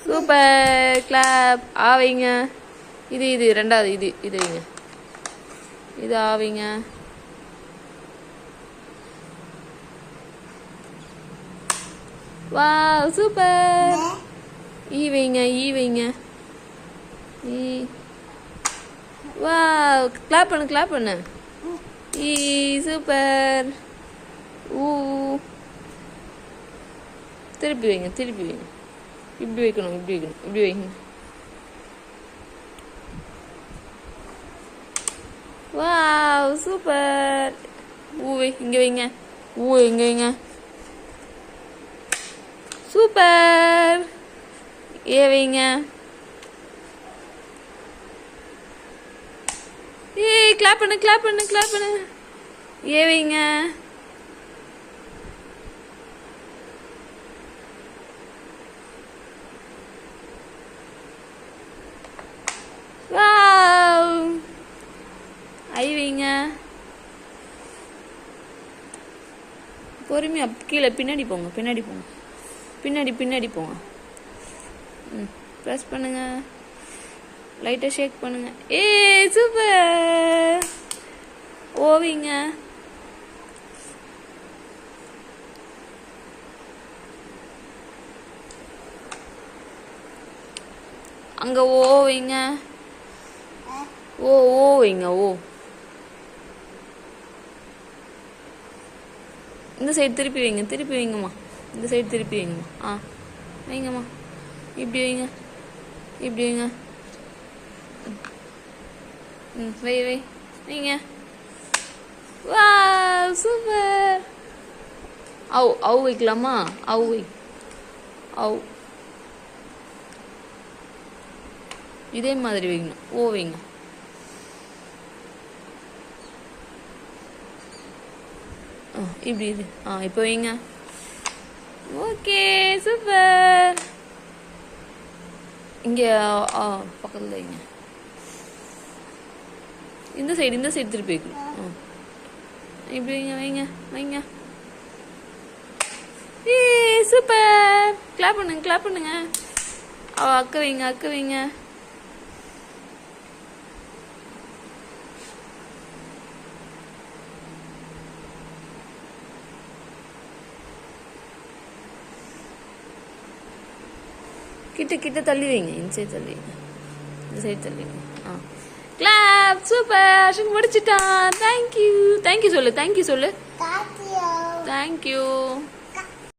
Super. Clap. ஆவைங்க. இது ரெண்டாவது இது வைங்க. இது ஆவைங்க. Wow super. ஈ வைங்க. ஈ. வாவ் கிளாப் பண்ணு. ஈ சூப்பர். ஊ. திருப்பி வைங்க. இப்படி வைக்கணும். இப்படி வைங்க. Wow super. இங்க வைங்க. இங்க வைங்க. சூப்பர். ஏ வைங்க. கிளாப் பண்ணு. ஏ வைங்க. வாவ். ஐ வைங்க. பொறுமையா கீழே பின்னாடி போங்க. பின்னாடி போங்க. ப்ரெஸ் பண்ணுங்க. லைட்டா ஷேக் பண்ணுங்க. சூப்பர். ஓவிங்க. அங்க ஓவிங்க. ஓவிங்க. இந்த சைடு திருப்பி வைங்கம்மா. இந்த சைடு திருப்பி வைங்கம்மா. வைங்கம்மா. இப்படி வைங்க. வைங்க. Wow super. அவு வைக்கலாமா? அவு இதே மாதிரி வைக்கணும். வைங்க. இப்படி இது இப்போ வைங்க. Okay super. இங்க பக்கத்துல வைங்க. இந்த சைடு திருப்பி வைக்கணும். இப்படி வைங்க. சூப்பர். கிளாப் பண்ணுங்க. அக்க வைங்க. கிட்ட தள்ளி வைங்க. இந்த சைடு தள்ளி வைங்க. கிளாப். சூப்பர். அஸ்வின் முடிச்சிட்டான். தேங்க்யூ சொல்லு. தேங்க்யூ.